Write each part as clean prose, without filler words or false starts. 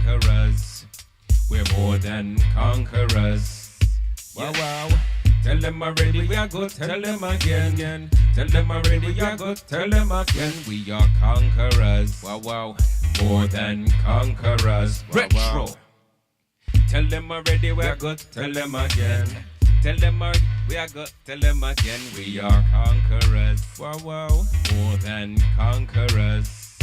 conquerors. We're more than conquerors. Wow, wow. Tell them already we are good, tell them again. Tell them already we are good, tell them again. We are conquerors. Wow, wow. More than conquerors. Wow, wow. Tell them already we are good, tell them again. Tell them we are good, tell them again. We are conquerors. Wow, wow. More than conquerors.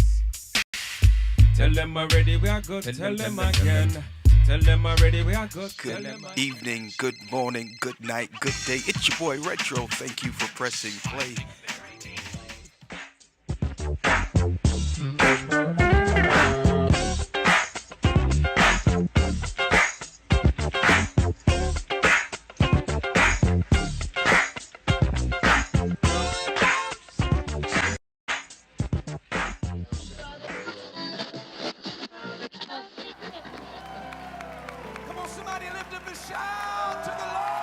Tell them already we are good, tell them again. Tell them already we are good. Good evening, good morning, good night, good day. It's your boy Retro. Thank you for pressing play. Somebody lift up a shout to the Lord.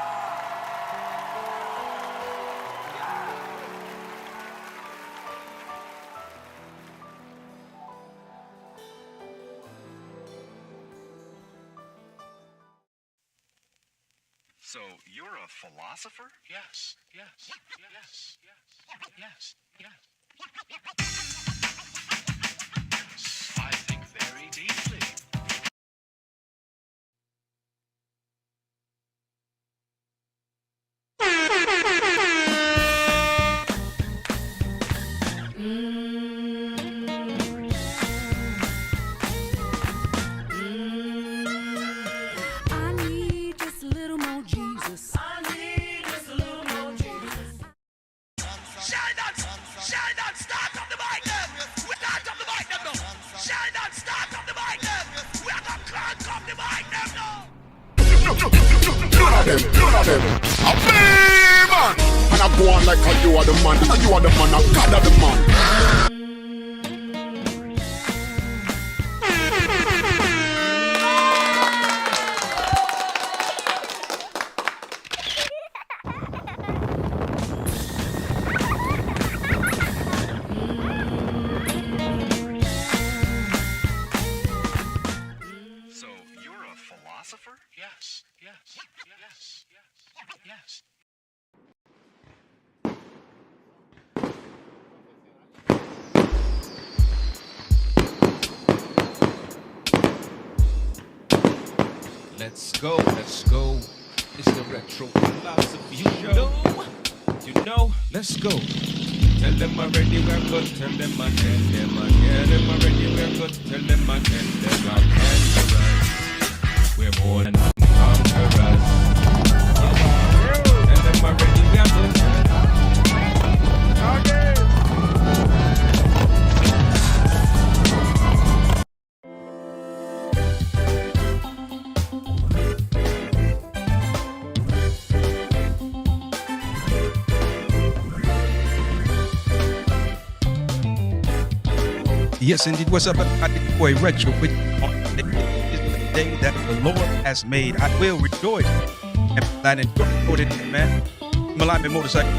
So you're a philosopher? Yes, yes, yes, yes, yes, yes. I think very deeply. None of them. Man. And I go on like you are the man. You are the man. I God are the man. So you're a philosopher? Yes, yes, yes, yes, yes. Let's go, let's go. It's the retro philosophy show. You know, let's go. Tell them already we're good, tell them again, them again. Tell them already we're good, tell them again, them again. We're more than conquerors. Tell them already we're good. Yes, indeed. What's up, everybody? Boy Retro. With this is the day that the Lord has made. I will rejoice and enjoy it, man. Malami Motorcycle,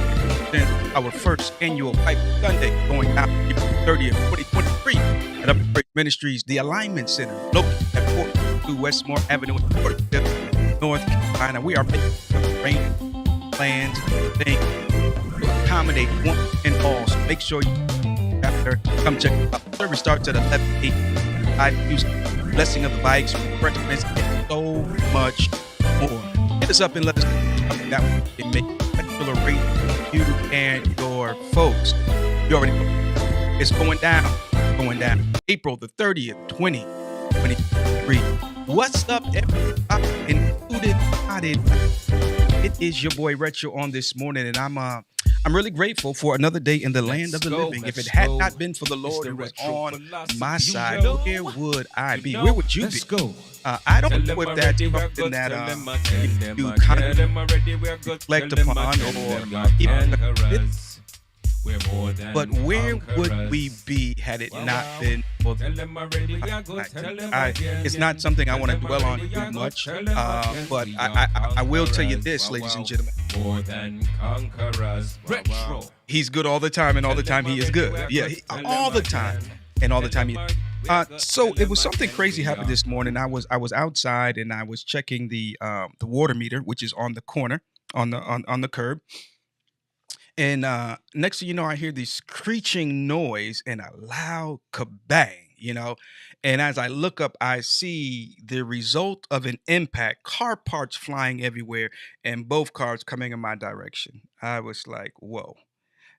our first annual Pipe Sunday going out April 30th, 2023 at Upgrade Ministries, the Alignment Center, located at 422 Westmore Avenue in Porterville, North Carolina. We are making rain plans things to accommodate one and all. So make sure you come check it out. Service starts at 11:08. I use blessing of the bikes, refreshments, and so much more. Hit us up and let us know that it make particular rate for you and your folks. You already know it's going down. April the 30th, 2023. What's up, everybody? Included. It is your boy Retro on this morning, and I'm really grateful for another day in the land of the living. If it had not been for the Lord who was on my side, where would I be? Where would you be? I don't know if that's something that you kind of reflect upon or even. But where would we be had it not been for the It's not something I want to dwell on too much, but I will tell you this, ladies and gentlemen. More than conquerors. Retro. He's good all the time, and all the time he is good. Yeah, all the time, and all the time he. So it was something crazy happened this morning. I was outside and I was checking the water meter, which is on the corner on the curb. And next thing you know, I hear this screeching noise and a loud kabang. And as I look up, I see the result of an impact, car parts flying everywhere, and both cars coming in my direction. I was like, whoa.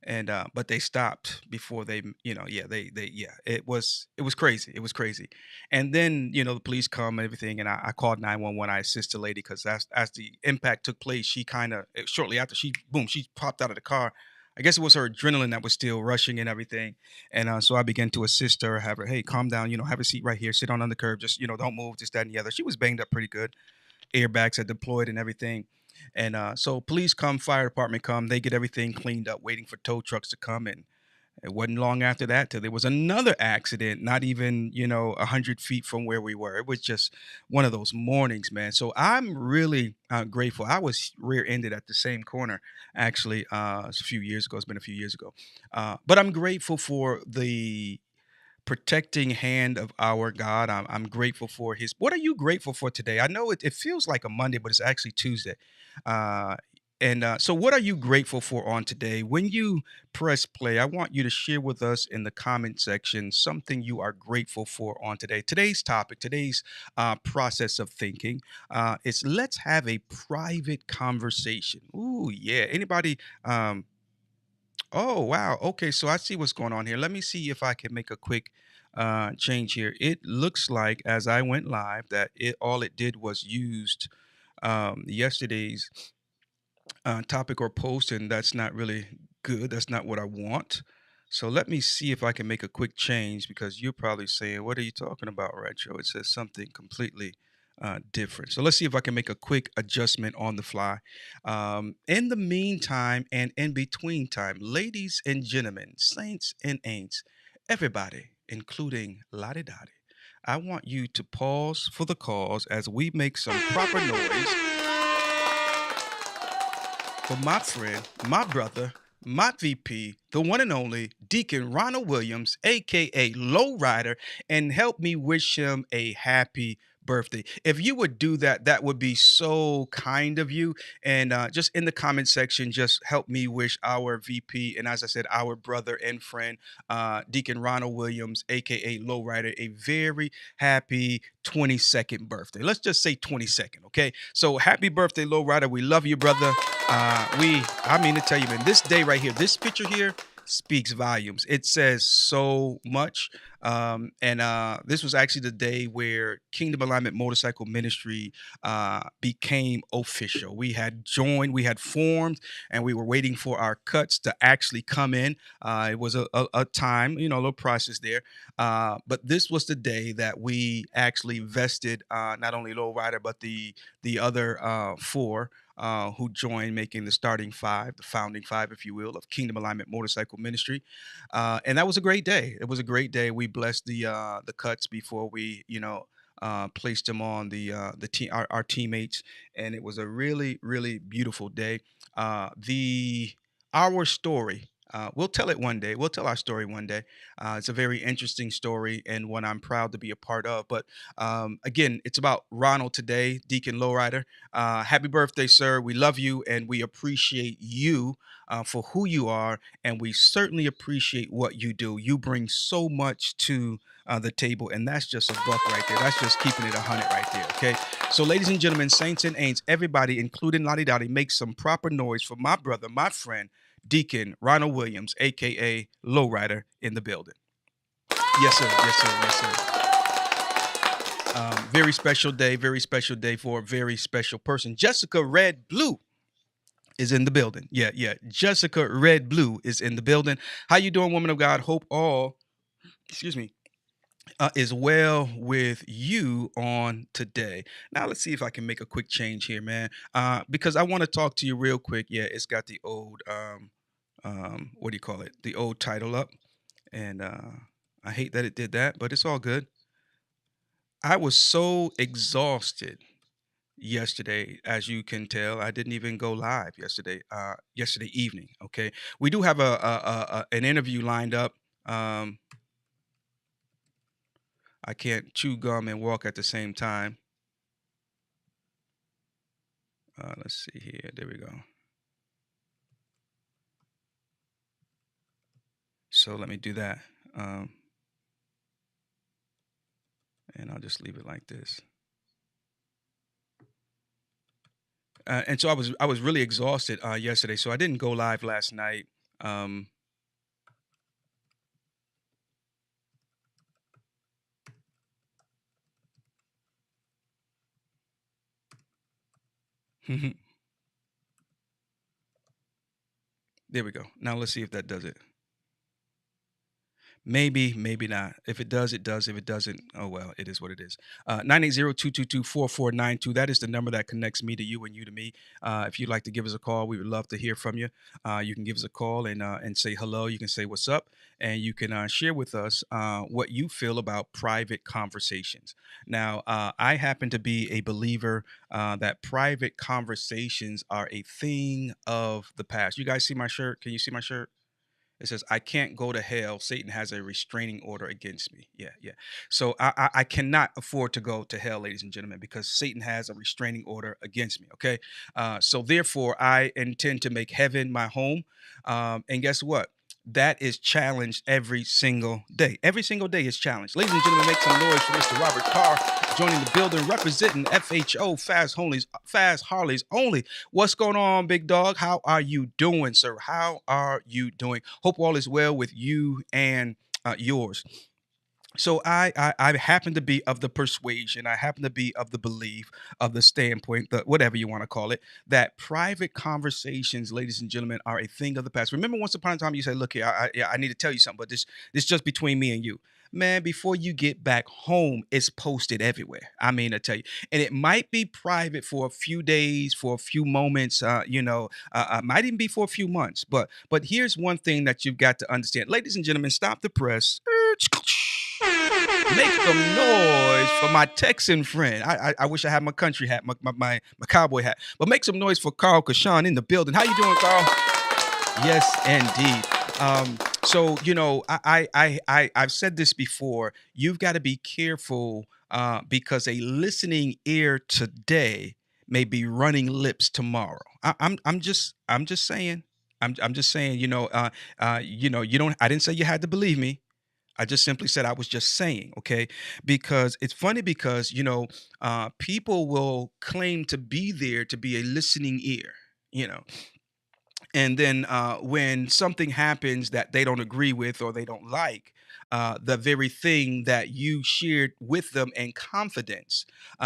And but they stopped before yeah, yeah, it was crazy. It was crazy. And then the police come and everything, and I called 911. I assist the lady because as the impact took place, she kind of shortly after she popped out of the car. I guess it was her adrenaline that was still rushing and everything. And so I began to assist her, have her, hey, calm down, have a seat right here, sit on the curb, just don't move, this, that, and the other. She was banged up pretty good, airbags had deployed and everything. And so police come, fire department come, they get everything cleaned up, waiting for tow trucks to come. And it wasn't long after that till there was another accident, not even 100 feet from where we were. It was just one of those mornings, man. So I'm really grateful. I was rear-ended at the same corner, actually, a few years ago. It's been a few years ago, but I'm grateful for the protecting hand of our God. I'm grateful for His. What are you grateful for today? I know it feels like a Monday, but it's actually Tuesday. Uh, and so, what are you grateful for on today? When you press play, I want you to share with us in the comment section something you are grateful for on today. Today's topic, today's process of thinking, is let's have a private conversation. Ooh, yeah. Anybody? Oh, wow. Okay, so I see what's going on here. Let me see if I can make a quick change here. It looks like as I went live that it all it did was used yesterday's topic or post, and that's not really good. That's not what I want. So let me see if I can make a quick change because you're probably saying, "What are you talking about, Retro?" It says something completely different. So let's see if I can make a quick adjustment on the fly. In the meantime and in between time, ladies and gentlemen, saints and ain'ts, everybody, including Lottie Dottie, I want you to pause for the cause as we make some proper noise for my friend, my brother, my VP, the one and only Deacon Ronald Williams, aka Lowrider, and help me wish him a happy birthday. If you would do that, that would be so kind of you. And just in the comment section, just help me wish our VP and, as I said, our brother and friend, Deacon Ronald Williams, aka Lowrider, a very happy 22nd birthday. Let's just say 22nd, okay? So happy birthday, Lowrider. We love you, brother. I mean to tell you, man, this day right here, this picture here speaks volumes. It says so much. And this was actually the day where Kingdom Alignment Motorcycle Ministry became official. We had joined, we had formed, and we were waiting for our cuts to actually come in. It was a time, a little process there. But this was the day that we actually vested not only Lowrider, but the other four who joined, making the starting five, the founding five, if you will, of Kingdom Alignment Motorcycle Ministry. And that was a great day. It was a great day. We blessed the cuts before we, placed them on the team, our teammates, and it was a really, really beautiful day. The Our story. We'll tell it one day. We'll tell our story one day. It's a very interesting story and one I'm proud to be a part of. But again, it's about Ronald today, Deacon Lowrider. Happy birthday, sir. We love you and we appreciate you for who you are. And we certainly appreciate what you do. You bring so much to the table, and that's just a buck right there. That's just keeping it 100 right there, okay? So, ladies and gentlemen, saints and ain'ts, everybody, including Lottie Dottie, make some proper noise for my brother, my friend, Deacon Ronald Williams, aka Lowrider, in the building. Yes, sir. Yes, sir. Yes, sir. Very special day for a very special person. Jessica Red Blue is in the building. Yeah. Jessica Red Blue is in the building. How you doing, woman of God? Hope all, is well with you on today. Now let's see if I can make a quick change here, man. Because I want to talk to you real quick. Yeah, it's got the old what do you call it? The old title up. And I hate that it did that, but it's all good. I was so exhausted yesterday, as you can tell. I didn't even go live yesterday evening. Okay. We do have an interview lined up. I can't chew gum and walk at the same time. Let's see here. There we go. So let me do that. And I'll just leave it like this. And so I was really exhausted yesterday, so I didn't go live last night. There we go. Now let's see if that does it. Maybe, maybe not. If it does, it does. If it doesn't, oh well, it is what it is. 980-222-4492. That is the number that connects me to you and you to me. If you'd like to give us a call, we would love to hear from you. You can give us a call and say hello. You can say what's up, and you can share with us what you feel about private conversations. Now, I happen to be a believer that private conversations are a thing of the past. You guys see my shirt? Can you see my shirt? It says, I can't go to hell. Satan has a restraining order against me. Yeah, yeah. So I cannot afford to go to hell, ladies and gentlemen, because Satan has a restraining order against me. Okay. So therefore, I intend to make heaven my home. And guess what? That is challenged every single day. Every single day is challenged. Ladies and gentlemen, make some noise for Mr. Robert Carr joining the building, representing FHO, Fast Harleys only. What's going on, big dog? How are you doing, sir? How are you doing? Hope all is well with you and yours. So I happen to be of the persuasion, I happen to be of the belief, of the standpoint, the whatever you want to call it, that private conversations, ladies and gentlemen, are a thing of the past. Remember, once upon a time, you said, "Look here, I need to tell you something, but this just between me and you." Man, before you get back home, it's posted everywhere. I mean, I tell you, and it might be private for a few days, for a few moments. Might even be for a few months. But here's one thing that you've got to understand, ladies and gentlemen. Stop the press. Make some noise for my Texan friend. I wish I had my country hat, my cowboy hat. But make some noise for Carl Kashan in the building. How you doing, Carl? Yes, indeed. So I've said this before. You've got to be careful because a listening ear today may be running lips tomorrow. I'm just saying. I'm just saying. You don't. I didn't say you had to believe me. I just simply said I was just saying, okay? Because it's funny because, people will claim to be there to be a listening ear, you know. And then when something happens that they don't agree with or they don't like, the very thing that you shared with them in confidence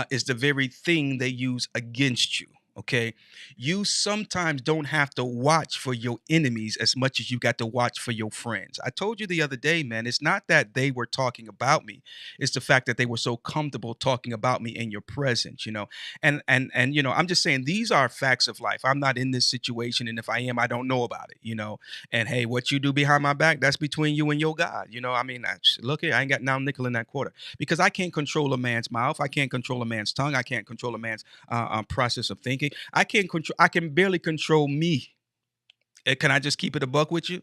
is the very thing they use against you. Okay. You sometimes don't have to watch for your enemies as much as you got to watch for your friends. I told you the other day, man, it's not that they were talking about me. It's the fact that they were so comfortable talking about me in your presence, and I'm just saying these are facts of life. I'm not in this situation, and if I am, I don't know about it. And hey, what you do behind my back, that's between you and your God. I mean, look here, I ain't got now nickel in that quarter because I can't control a man's mouth. I can't control a man's tongue. I can't control a man's process of thinking. I can't control. I can barely control me. Can I just keep it a buck with you?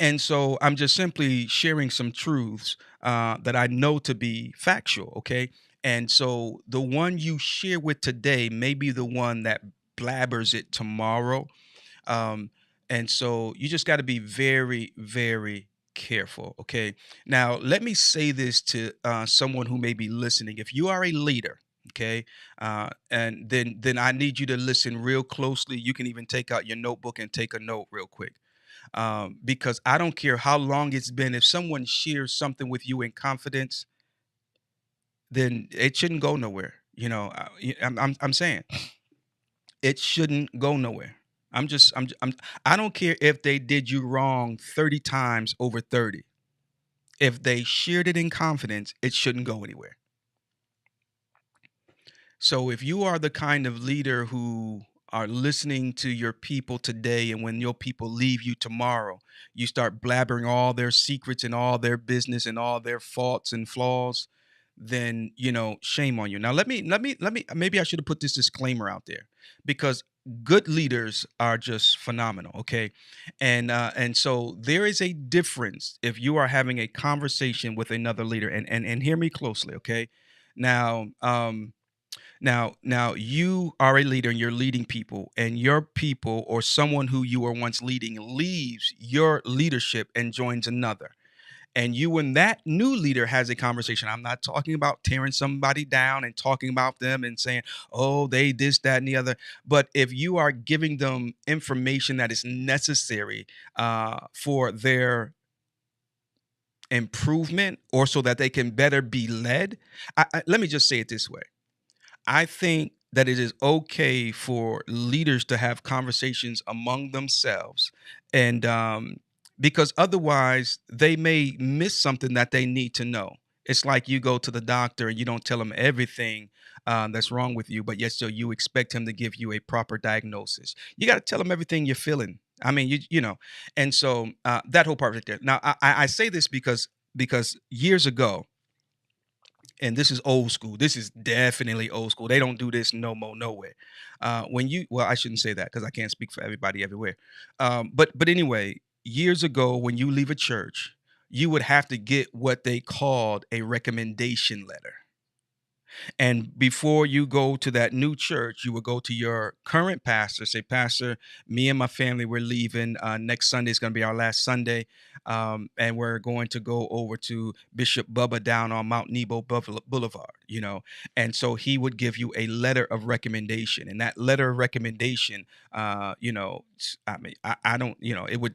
And so I'm just simply sharing some truths that I know to be factual. Okay. And so the one you share with today may be the one that blabbers it tomorrow. Um, and so you just got to be very, very careful. Okay. Now, let me say this to someone who may be listening. If you are a leader, okay, and then I need you to listen real closely. You can even take out your notebook and take a note real quick, because I don't care how long it's been. If someone shares something with you in confidence, then it shouldn't go nowhere. I'm saying it shouldn't go nowhere. I don't care if they did you wrong 30 times over 30. If they shared it in confidence, it shouldn't go anywhere. So if you are the kind of leader who are listening to your people today, and when your people leave you tomorrow, you start blabbering all their secrets and all their business and all their faults and flaws, then shame on you. Now let me maybe I should have put this disclaimer out there, because good leaders are just phenomenal. Okay, and so there is a difference if you are having a conversation with another leader, and hear me closely. Okay, now now you are a leader and you're leading people, and your people or someone who you were once leading leaves your leadership and joins another, and you and that new leader has a conversation. I'm not talking about tearing somebody down and talking about them and saying, oh, they this, that, and the other. But if you are giving them information that is necessary for their improvement or so that they can better be led, let me just say it this way. I think that it is okay for leaders to have conversations among themselves, and because otherwise they may miss something that they need to know. It's like you go to the doctor and you don't tell him everything that's wrong with you, but yet still you expect him to give you a proper diagnosis. You got to tell him everything you're feeling. I mean, you know, and so that whole part right there. Now, I say this because years ago, and this is old school. This is definitely old school. They don't do this no more nowhere. When you, well, I shouldn't say that because I can't speak for everybody everywhere. But anyway, years ago, when you leave a church, you would have to get what they called a recommendation letter. And before you go to that new church, you would go to your current pastor, say, Pastor, me and my family, we're leaving. Next Sunday is going to be our last Sunday. And we're going to go over to Bishop Bubba down on Mount Nebo Boulevard, you know. And so he would give you a letter of recommendation. And that letter of recommendation, you know, I mean, I don't, you know, it would,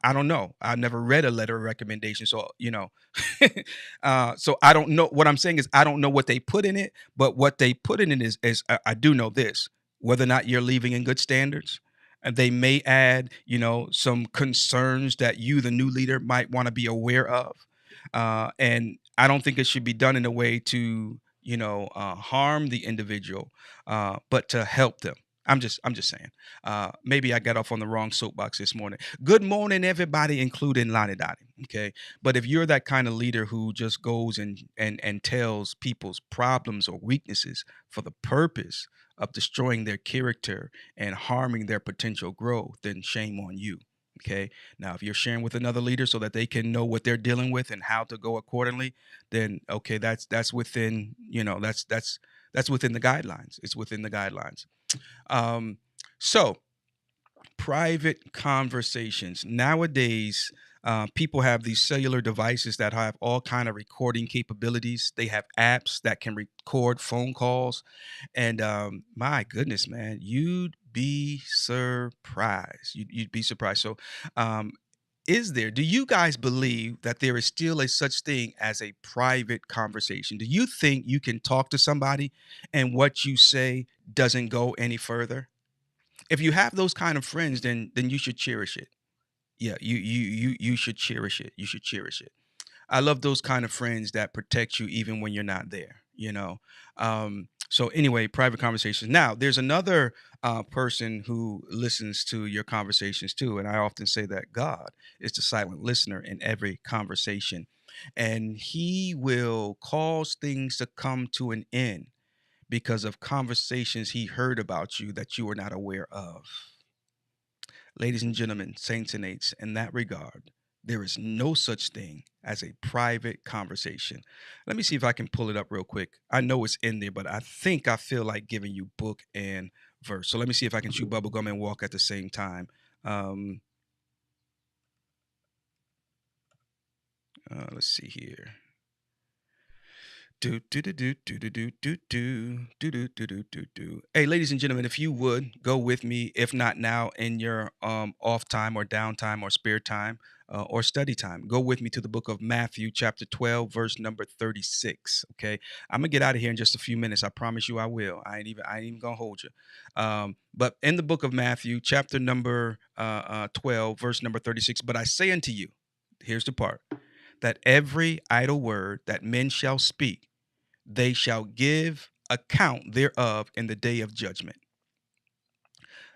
I don't know. I never read a letter of recommendation. So, you know, so I don't know. What I'm saying is I don't know what they put in it, but what they put in it is I do know this, whether or not you're leaving in good standards. And they may add, you know, some concerns that you, the new leader, might want to be aware of. And I don't think it should be done in a way to, you know, harm the individual, but to help them. I'm just saying. Maybe I got off on the wrong soapbox this morning. Good morning, everybody, including Lonnie Dottie. Okay, but if you're that kind of leader who just goes and tells people's problems or weaknesses for the purpose of destroying their character and harming their potential growth, then shame on you. Okay. Now, if you're sharing with another leader so that they can know what they're dealing with and how to go accordingly, then okay, that's within, you know, that's within the guidelines. It's within the guidelines. So private conversations nowadays, people have these cellular devices that have all kind of recording capabilities. They have apps that can record phone calls, and my goodness, man, you'd be surprised. You'd be surprised. So do you guys believe that there is still a such thing as a private conversation? Do you think you can talk to somebody and what you say doesn't go any further? If you have those kind of friends, then you should cherish it. Yeah, you should cherish it. You should cherish it. I love those kind of friends that protect you even when you're not there, you know. So anyway, private conversations. Now, there's another person who listens to your conversations too, and I often say that God is the silent listener in every conversation, and He will cause things to come to an end because of conversations He heard about you that you were not aware of. Ladies and gentlemen, saints and eights, in that regard, there is no such thing as a private conversation. Let me see if I can pull it up real quick. I know it's in there, but I think I feel like giving you book and verse. So let me see if I can chew bubblegum and walk at the same time. Let's see here. Hey, ladies and gentlemen, if you would go with me, if not now in your off time or downtime or spare time or study time, go with me to the book of Matthew, chapter 12, verse number 36. Okay, I'm gonna get out of here in just a few minutes. I promise you, I will. I ain't even gonna hold you. But in the book of Matthew, chapter number 12, verse number 36. But I say unto you, here's the part, that every idle word that men shall speak, they shall give account thereof in the day of judgment.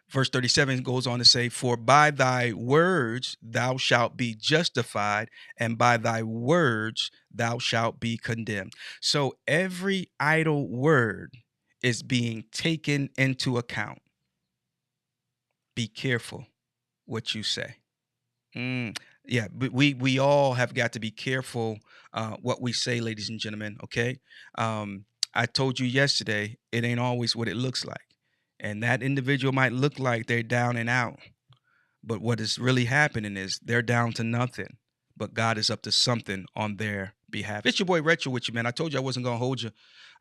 Verse 37 goes on to say, for by thy words thou shalt be justified, and by thy words thou shalt be condemned. So every idle word is being taken into account. be careful what you say. Yeah, but we all have got to be careful what we say, ladies and gentlemen. Okay, um, I told you yesterday, it ain't always what it looks like, and that individual might look like they're down and out, but what is really happening is they're down to nothing, but God is up to something on their behalf. It's your boy Retro with you, man. I told you I wasn't gonna hold you.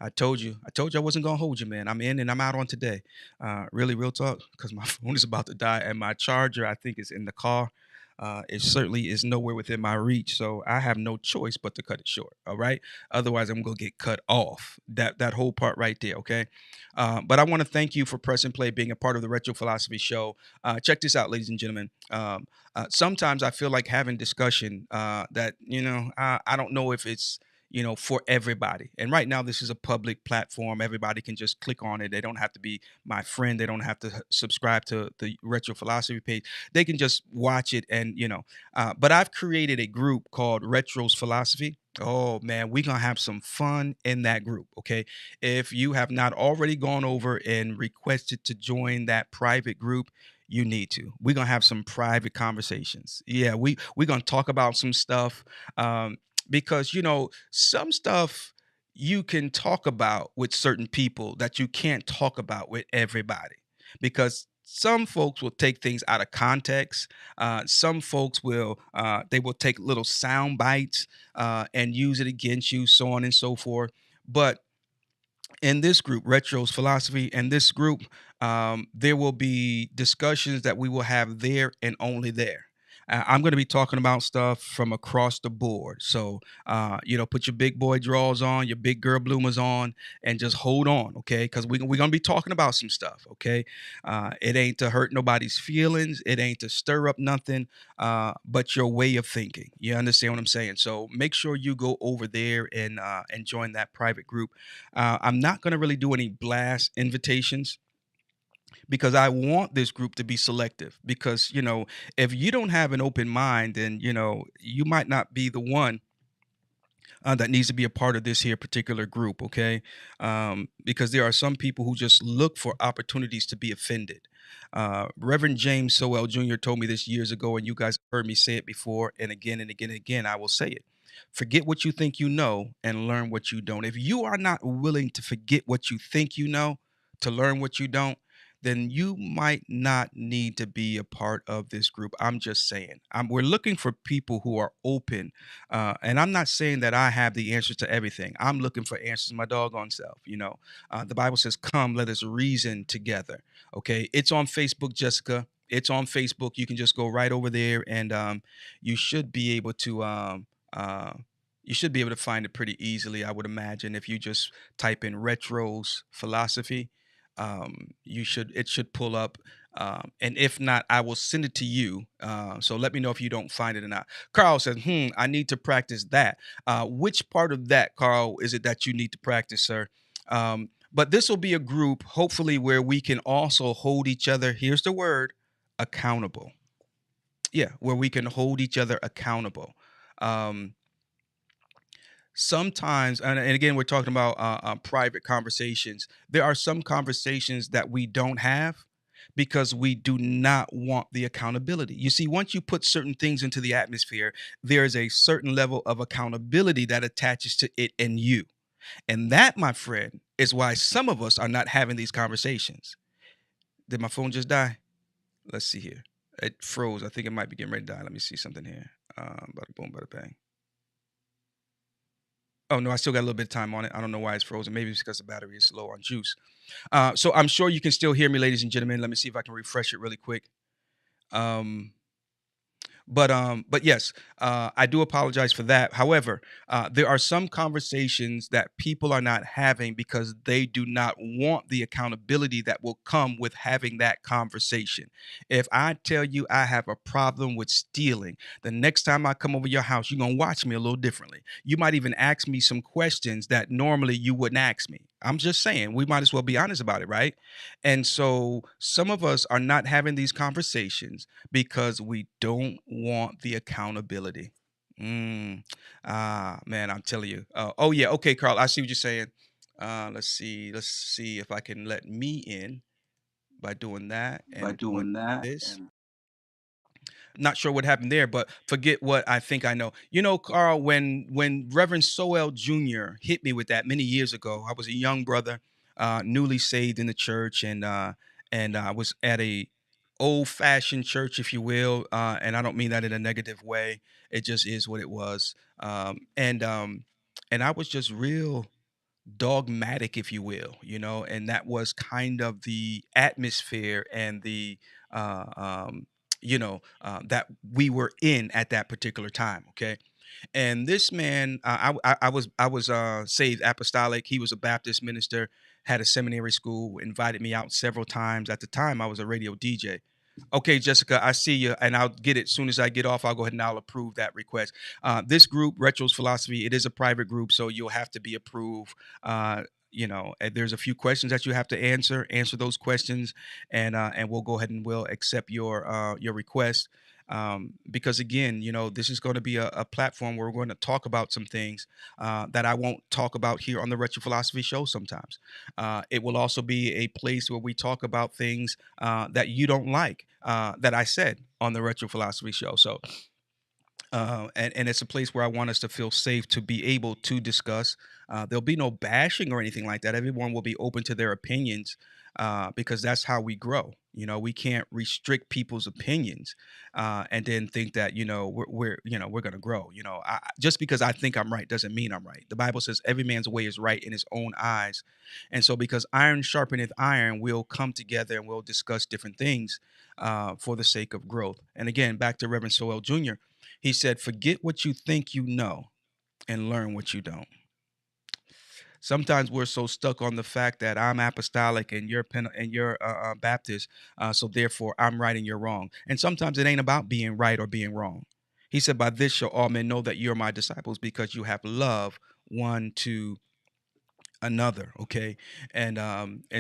I told you I wasn't gonna hold you, man. I'm in and I'm out on today. Really, real talk, because my phone is about to die and my charger, I think, is in the car. It certainly is nowhere within my reach, so I have no choice but to cut it short. All right, otherwise I'm gonna get cut off. That whole part right there. Okay, but I want to thank you for press and play, being a part of the Retro Philosophy Show. Check this out, ladies and gentlemen. Sometimes I feel like having discussion that I don't know if it's for everybody. And right now, this is a public platform. Everybody can just click on it. They don't have to be my friend. They don't have to subscribe to the Retro Philosophy page. They can just watch it but I've created a group called Retro's Philosophy. Oh man, we're gonna have some fun in that group. Okay. If you have not already gone over and requested to join that private group, you need to. We're gonna have some private conversations. Yeah, we're gonna talk about some stuff. Because some stuff you can talk about with certain people that you can't talk about with everybody, because some folks will take things out of context. Some folks will they will take little sound bites and use it against you, so on and so forth. But in this group, Retro's Philosophy, and this group, there will be discussions that we will have there and only there. I'm going to be talking about stuff from across the board. So, put your big boy drawers on, your big girl bloomers on, and just hold on, okay? Because we're going to be talking about some stuff, okay? It ain't to hurt nobody's feelings. It ain't to stir up nothing, but your way of thinking. You understand what I'm saying? So make sure you go over there and join that private group. I'm not going to really do any blast invitations, because I want this group to be selective. Because, if you don't have an open mind, then, you might not be the one that needs to be a part of this here particular group. Okay. Because there are some people who just look for opportunities to be offended. Reverend James Sowell Jr. told me this years ago, and you guys heard me say it before, and again and again and again, I will say it. Forget what you think you know and learn what you don't. If you are not willing to forget what you think you know to learn what you don't, then you might not need to be a part of this group. I'm just saying. We're looking for people who are open. And I'm not saying that I have the answers to everything. I'm looking for answers my doggone self. The Bible says, come, let us reason together. Okay. It's on Facebook, Jessica. It's on Facebook. You can just go right over there, and you should be able to. You should be able to find it pretty easily, I would imagine, if you just type in Retro's Philosophy. It should pull up. And if not, I will send it to you. So let me know if you don't find it or not. Carl says, I need to practice that. Which part of that, Carl, is it that you need to practice, sir? But this will be a group, hopefully, where we can also hold each other. Here's the word: accountable. Yeah, where we can hold each other accountable. Um, Sometimes, and again, we're talking about private conversations. There are some conversations that we don't have because we do not want the accountability. You see, once you put certain things into the atmosphere, there is a certain level of accountability that attaches to it and you. And that, my friend, is why some of us are not having these conversations. Did my phone just die? Let's see here. It froze. I think it might be getting ready to die. Let me see something here. Bada boom, bada bang. Oh no, I still got a little bit of time on it. I don't know why it's frozen. Maybe it's because the battery is low on juice. So I'm sure you can still hear me, ladies and gentlemen. Let me see if I can refresh it really quick. Um, but yes, I do apologize for that. However, there are some conversations that people are not having because they do not want the accountability that will come with having that conversation. If I tell you I have a problem with stealing, the next time I come over your house, you're gonna watch me a little differently. You might even ask me some questions that normally you wouldn't ask me. I'm just saying, we might as well be honest about it, right? And so some of us are not having these conversations because we don't want the accountability. Man, I'm telling you. Oh yeah, okay, Carl, I see what you're saying. Let's see if I can let me in. by doing that by and doing doing that. this. And Not sure what happened there, but forget what I think I know. You know, Carl, when Reverend Soel Jr. hit me with that many years ago, I was a young brother, newly saved in the church, and I was at a old fashioned church, if you will, and I don't mean that in a negative way. It just is what it was, and I was just real dogmatic, if you will, and that was kind of the atmosphere and the uh, um, that we were in at that particular time. Okay, and this man, I was saved apostolic. He was a Baptist minister, had a seminary school, invited me out several times. At the time, I was a radio DJ. Okay, Jessica, I see you, and I'll get it as soon as I get off. I'll go ahead and I'll approve that request. This group, Retro's Philosophy, it is a private group, so you'll have to be approved. And there's a few questions that you have to answer. Answer those questions, and we'll go ahead and we'll accept your request. Because again, this is going to be a platform where we're going to talk about some things that I won't talk about here on the Retro Philosophy Show sometimes. It will also be a place where we talk about things that you don't like that I said on the Retro Philosophy Show. So, and it's a place where I want us to feel safe to be able to discuss. There'll be no bashing or anything like that. Everyone will be open to their opinions because that's how we grow. We can't restrict people's opinions and then think that we're going to grow. Just because I think I'm right doesn't mean I'm right. The Bible says every man's way is right in his own eyes, and so because iron sharpeneth iron, we'll come together and we'll discuss different things for the sake of growth. And again, back to Reverend Soel Jr. He said, "Forget what you think you know and learn what you don't." Sometimes we're so stuck on the fact that I'm apostolic and you're Baptist, so therefore I'm right and you're wrong. And sometimes it ain't about being right or being wrong. He said, "By this shall all men know that you're my disciples, because you have love one to another." Okay, and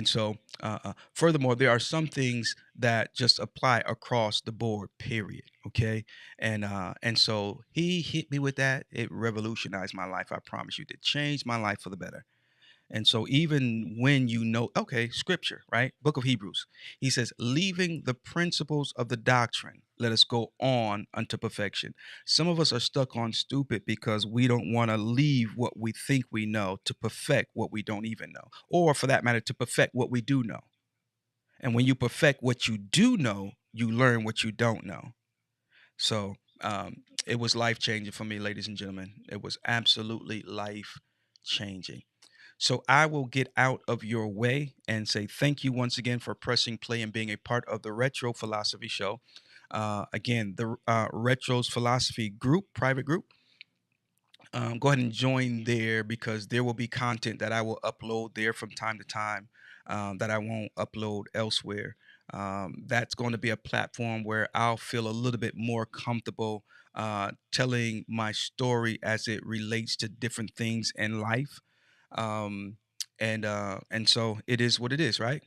so furthermore, there are some things that just apply across the board, period. Okay, and so he hit me with that. It revolutionized my life. I promise you, it changed my life for the better. And so, even when okay, scripture, right? Book of Hebrews, he says, "Leaving the principles of the doctrine, let us go on unto perfection." Some of us are stuck on stupid because we don't want to leave what we think we know to perfect what we don't even know, or for that matter, to perfect what we do know. And when you perfect what you do know, you learn what you don't know. So, it was life changing for me, ladies and gentlemen. It was absolutely life changing. So I will get out of your way and say thank you once again for pressing play and being a part of the Retro Philosophy Show. Again, the Retro's Philosophy group, private group. Go ahead and join there, because there will be content that I will upload there from time to time that I won't upload elsewhere. That's going to be a platform where I'll feel a little bit more comfortable telling my story as it relates to different things in life. Um, and so it is what it is, right?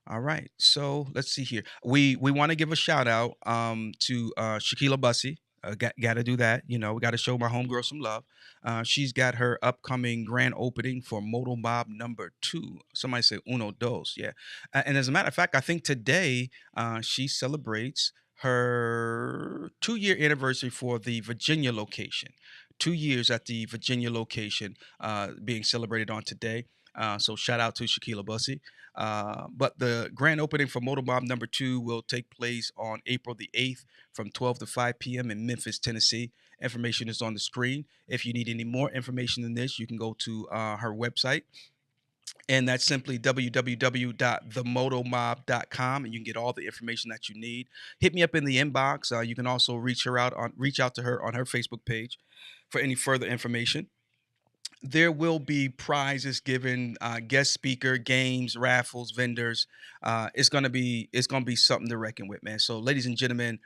All right. So let's see here. We want to give a shout out to Shakila Bussy. Got to do that. We got to show my homegirl some love. She's got her upcoming grand opening for Moto Mob #2. Somebody say uno dos. Yeah. And as a matter of fact, I think today she celebrates her 2-year anniversary for the Virginia location. 2 years at the Virginia location being celebrated on today. So shout out to Shakila Bussy. But the grand opening for Motorbob #2 will take place on April the 8th from 12 to 5 p.m. in Memphis, Tennessee. Information is on the screen. If you need any more information than this, you can go to her website. And that's simply www.themotomob.com, and you can get all the information that you need. Hit me up in the inbox. You can also reach out to her on her Facebook page for any further information. There will be prizes given, guest speaker, games, raffles, vendors. It's gonna be something to reckon with, man. So, ladies and gentlemen,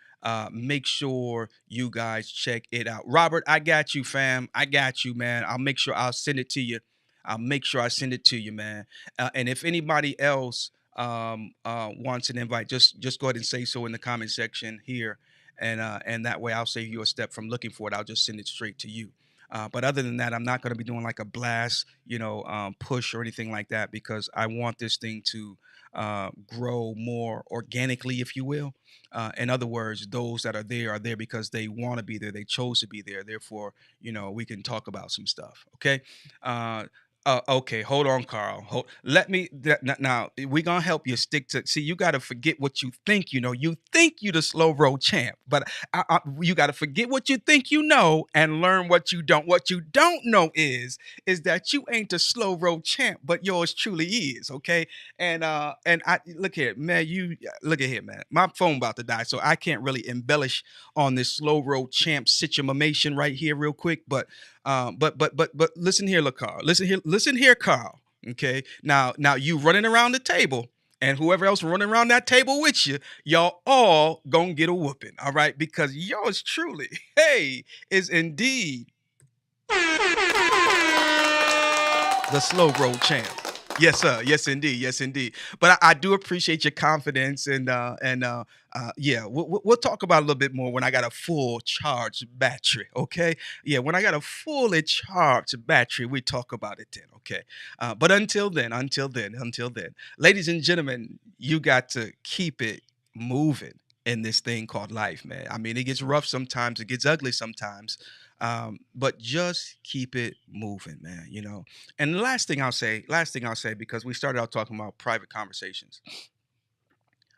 make sure you guys check it out. Robert, I got you, fam. I got you, man. I'll make sure I'll send it to you. I'll make sure I send it to you, man. And if anybody else wants an invite, just go ahead and say so in the comment section here, and that way I'll save you a step from looking for it. I'll just send it straight to you. But other than that, I'm not going to be doing like a blast, push or anything like that, because I want this thing to grow more organically, if you will. In other words, those that are there because they want to be there. They chose to be there. Therefore, we can talk about some stuff. Okay. Uh, okay, hold on, Carl. Let me now. We're gonna help you stick to. See, you got to forget what you think. You think you the slow road champ, but you got to forget what you think you know and learn what you don't. What you don't know is that you ain't the slow road champ, but yours truly is. Okay, and I look here, man. You look at here, man. My phone about to die, so I can't really embellish on this slow road champ situation right here, real quick, but listen here, Carl. Listen here, Carl. Okay. Now you running around the table, and whoever else running around that table with you, y'all all gonna get a whooping. All right, because yours truly, hey, is indeed the slow road champ. Yes, sir. Yes, indeed. Yes, indeed. But I do appreciate your confidence, yeah, we'll talk about it a little bit more when I got a full charged battery. Okay. Yeah, when I got a fully charged battery, we talk about it then. Okay. But until then, ladies and gentlemen, you got to keep it moving in this thing called life, man. I mean, it gets rough sometimes, it gets ugly sometimes. But just keep it moving, man. And the last thing I'll say, because we started out talking about private conversations.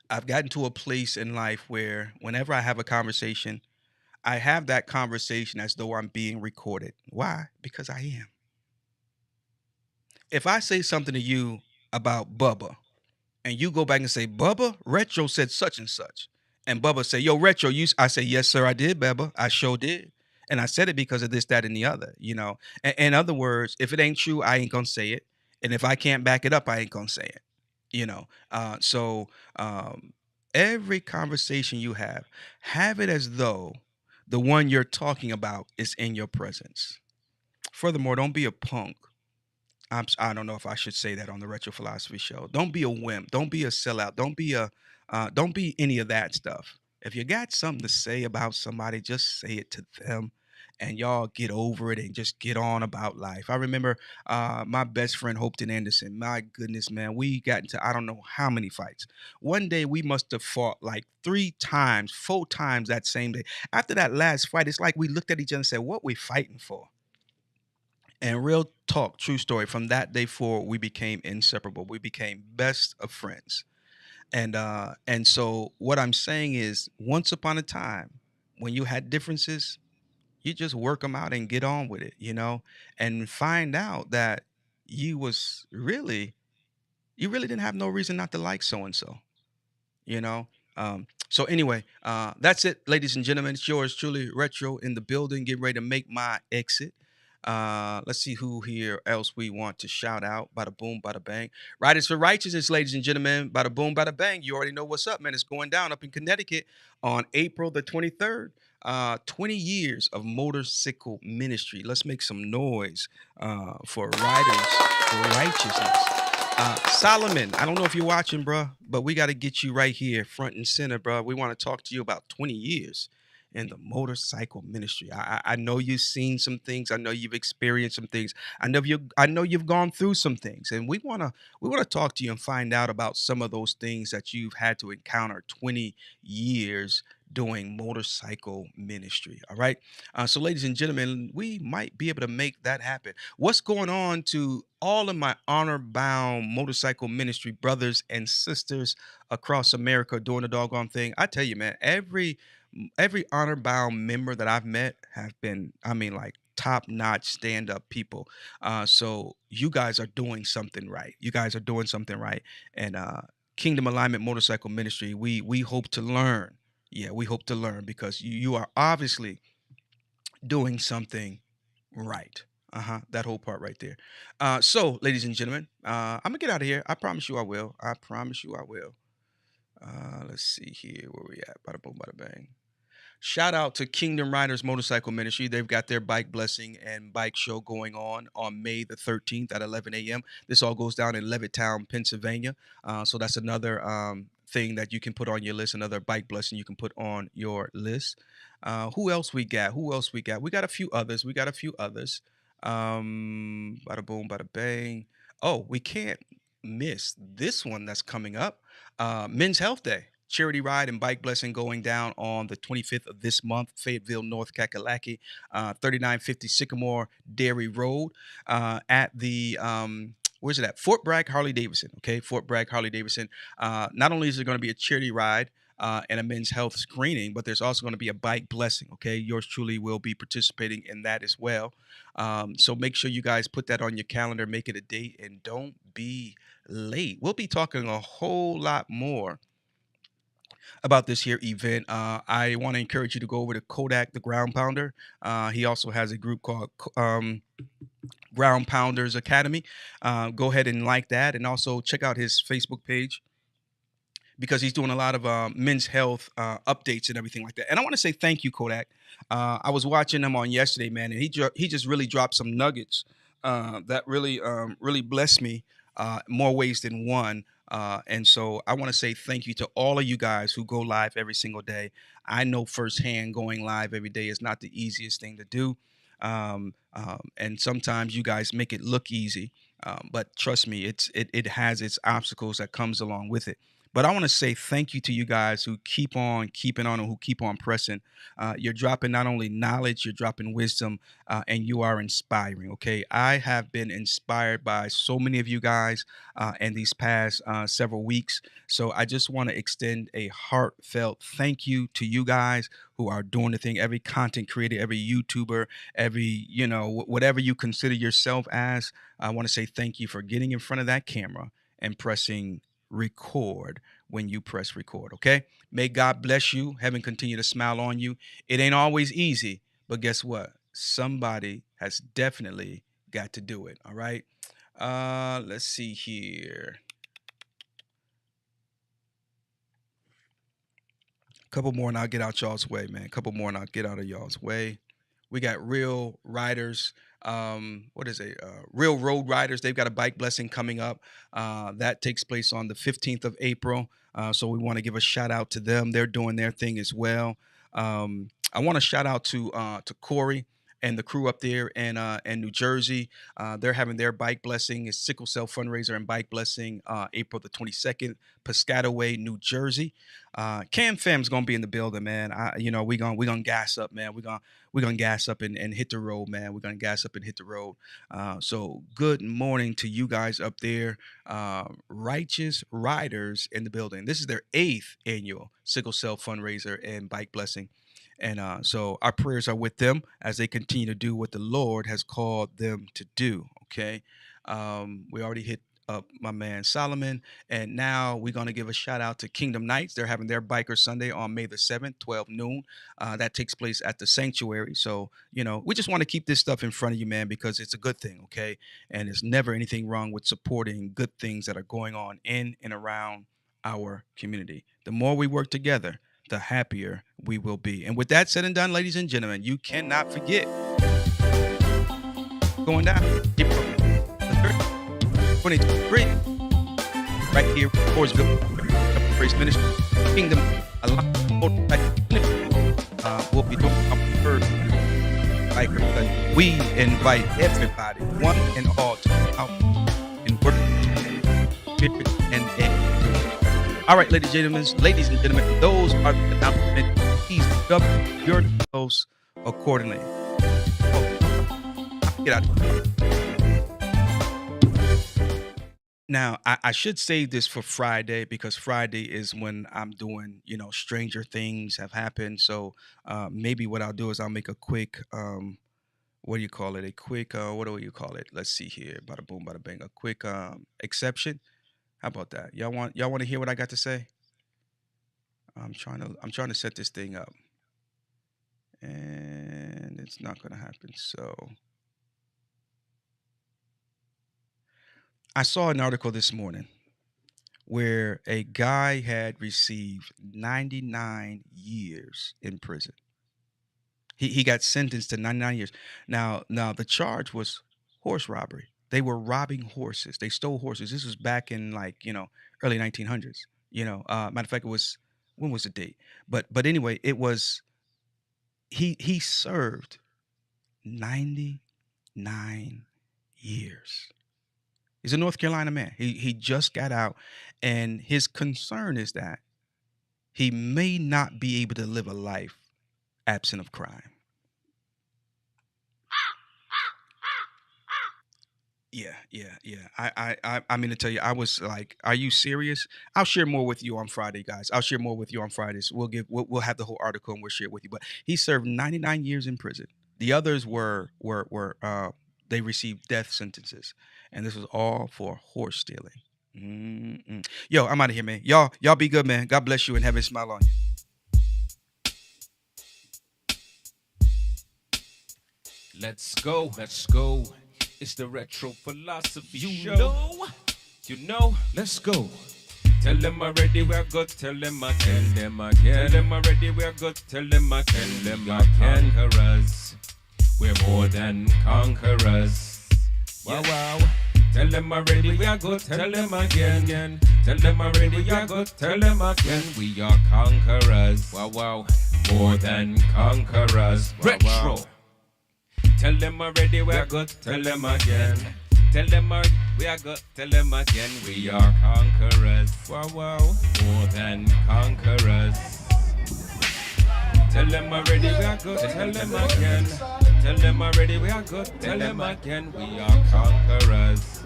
I've gotten to a place in life where whenever I have a conversation, I have that conversation as though I'm being recorded. Why? Because I am. If I say something to you about Bubba, and you go back and say, Bubba, Retro said such and such. And Bubba say, yo, Retro, I say, yes, sir, I did, Bubba. I sure did. And I said it because of this, that, and the other. In other words, if it ain't true, I ain't gonna say it. And if I can't back it up, I ain't gonna say it. So every conversation you have it as though the one you're talking about is in your presence. Furthermore, don't be a punk. I don't know if I should say that on the Retro Philosophy Show. Don't be a wimp. Don't be a sellout. Don't be any of that stuff. If you got something to say about somebody, just say it to them, and y'all get over it and just get on about life. I remember my best friend Hopeton Anderson. My goodness, man, we got into I don't know how many fights. One day we must have fought like 3 times, 4 times that same day. After that last fight, it's like we looked at each other and said, "What we fighting for?" And real talk, true story. From that day forward, we became inseparable. We became best of friends. And so what I'm saying is, once upon a time, when you had differences, you just work them out and get on with it, and find out that you was really you really didn't have no reason not to like so and so, you know. So anyway, that's it, ladies and gentlemen. It's yours truly, Retro, in the building, getting ready to make my exit. Let's see who here else we want to shout out. Bada boom, bada bang. Riders for Righteousness, ladies and gentlemen. Bada boom, bada bang. You already know what's up, man. It's going down up in Connecticut on April the 23rd. 20 years of motorcycle ministry. Let's make some noise for Riders for Righteousness. Solomon, I don't know if you're watching, bro, but we got to get you right here, front and center, bro. We want to talk to you about 20 years in the motorcycle ministry. I know you've seen some things. I know you've experienced some things. I know you've gone through some things, and we wanna talk to you and find out about some of those things that you've had to encounter 20 years doing motorcycle ministry. All right. So, ladies and gentlemen, we might be able to make that happen. What's going on to all of my honor bound motorcycle ministry brothers and sisters across America doing the doggone thing? I tell you, man, every honor bound member that I've met have been, I mean, like top notch stand up people. So you guys are doing something right. You guys are doing something right. And Kingdom Alignment Motorcycle Ministry, we hope to learn. Yeah, we hope to learn, because you are obviously doing something right. That whole part right there. So, ladies and gentlemen, I'm gonna get out of here. I promise you I will. I promise you I will. Let's see here where we at. Bada boom, bada bang. Shout out to Kingdom Riders Motorcycle Ministry. They've got their bike blessing and bike show going on May the 13th at 11 a.m. This all goes down in Levittown, Pennsylvania. So that's another thing that you can put on your list, another bike blessing you can put on your list. Who else we got? Who else we got? We got a few others. We got a few others. Bada boom, bada bang. Oh, we can't miss this one that's coming up. Men's Health Day. Charity ride and bike blessing going down on the 25th of this month, Fayetteville, North Kakalaki, 3950 Sycamore Dairy Road, at the where's it at? Fort Bragg Harley Davidson. Okay, Fort Bragg Harley Davidson. Not only is there going to be a charity ride and a men's health screening, but there's also going to be a bike blessing. Okay, yours truly will be participating in that as well. So make sure you guys put that on your calendar, make it a date, and don't be late. We'll be talking a whole lot more about this here event. I want to encourage you to go over to Kodak, the Ground Pounder. He also has a group called Ground Pounders Academy. Go ahead and like that, and also check out his Facebook page, because he's doing a lot of men's health updates and everything like that. And I want to say thank you, Kodak. I was watching him on yesterday, man, and he just really dropped some nuggets that really blessed me more ways than one. And so I want to say thank you to all of you guys who go live every single day. I know firsthand going live every day is not the easiest thing to do. And sometimes you guys make it look easy. But trust me, it has its obstacles that comes along with it. But I want to say thank you to you guys who keep on keeping on and who keep on pressing. You're dropping not only knowledge, you're dropping wisdom, and you are inspiring. Okay, I have been inspired by so many of you guys in these past several weeks. So I just want to extend a heartfelt thank you to you guys who are doing the thing. Every content creator, every YouTuber, every, whatever you consider yourself as, I want to say thank you for getting in front of that camera and pressing record when you press record. Okay, may God bless you. Heaven continue to smile on you. It ain't always easy, but guess what? Somebody has definitely got to do it. All right, let's see here. Couple more and I'll get out y'all's way, man. Couple more and I'll get out of y'all's way. We got Real Riders. What is it? Real Road Riders. They've got a bike blessing coming up. That takes place on the 15th of April. So we want to give a shout out to them. They're doing their thing as well. I want to shout out to Corey and the crew up there in New Jersey. They're having their bike blessing. It's sickle cell fundraiser and bike blessing April the 22nd, Piscataway, New Jersey. Cam Fam's gonna be in the building, man. We gonna gas up, man. We're gonna gas up and hit the road, man. We're gonna gas up and hit the road. So good morning to you guys up there, Righteous Riders in the building. This is their 8th annual sickle cell fundraiser and bike blessing. And so our prayers are with them as they continue to do what the Lord has called them to do. Okay. We already hit up my man Solomon. And now we're going to give a shout out to Kingdom Knights. They're having their Biker Sunday on May the 7th, 12 noon. That takes place at the Sanctuary. So, we just want to keep this stuff in front of you, man, because it's a good thing. Okay. And there's never anything wrong with supporting good things that are going on in and around our community. The more we work together, the happier we will be. And with that said and done, ladies and gentlemen, you cannot forget going down April 2023 right here, Forestville, Praise Ministry, Kingdom we'll be doing our first biker study. We invite everybody, one and all, to come out and work and all right, ladies and gentlemen, those are the announcements. Please govern yourselves accordingly. Get out. Now, I should save this for Friday because Friday is when I'm doing, stranger things have happened. So maybe what I'll do is I'll make a quick, what do you call it? A quick, what do you call it? Let's see here. Bada boom, bada bang. A quick exception. How about that? Y'all want to hear what I got to say? I'm trying to set this thing up. And it's not going to happen. So I saw an article this morning where a guy had received 99 years in prison. He got sentenced to 99 years. Now the charge was horse robbery. They were robbing horses. They stole horses. This was back in early 1900s. Matter of fact, when was the date? But anyway, it was he served 99 years. He's a North Carolina man. He just got out, and his concern is that he may not be able to live a life absent of crime. Yeah. I mean to tell you, I was like, "Are you serious?" I'll share more with you on Friday, guys. I'll share more with you on Fridays. We'll have the whole article and we'll share it with you. But he served 99 years in prison. The others were they received death sentences, and this was all for horse stealing. Yo, I'm out of here, man. Y'all be good, man. God bless you and heaven smile on you. Let's go. It's the Retro Philosophy Show. You know, let's go. Tell them already we're good, tell them again. Tell them already we're good, tell them again. Tell them again. Conquerors. We're more than conquerors. Wow. Tell them already we are good, tell them again. Tell them already we are good, tell them again. We are conquerors. Wow. More than conquerors. Retro. Tell them already we are good, tell them again. Tell them we are good, tell them again. We are conquerors. Wow. More than conquerors. Tell them already we are good, tell them again. Tell them already we are good, tell them again. We are conquerors.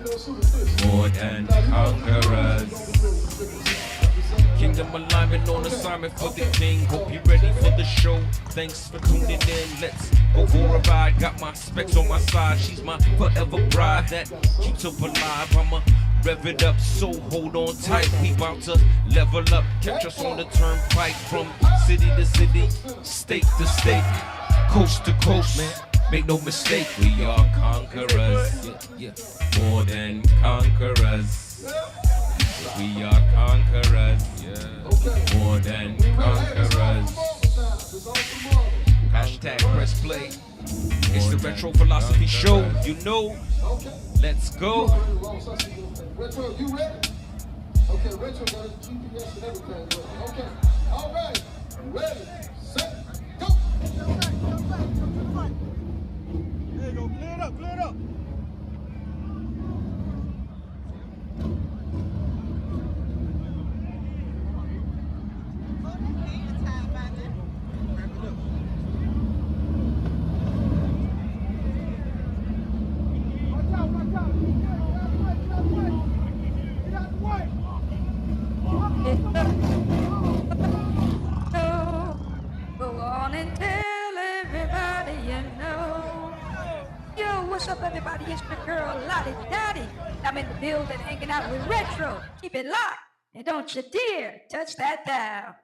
More than conquerors. Kingdom alignment on assignment for the king. Hope you're ready for the show. Thanks for tuning in. Let's go for a ride. Got my specs on my side. She's my forever bride that keeps up alive. I'ma rev it up, so hold on tight. We bout to level up. Catch us on the turnpike from city to city, state to state, coast to coast. Man, make no mistake, we are conquerors. Yeah. More than conquerors. We are conquerors, more than conquerors. Hashtag press play. It's the Retro Philosophy Show. You know, let's go. Retro, you ready? Okay, Retro got his GPS and everything. Okay, all right, ready, set, go. There you go, clear it up. Go on and tell everybody you know. Yo, what's up, everybody? It's your girl, Lottie Dottie. I'm in the building hanging out with Retro. Keep it locked, and don't you dare touch that dial.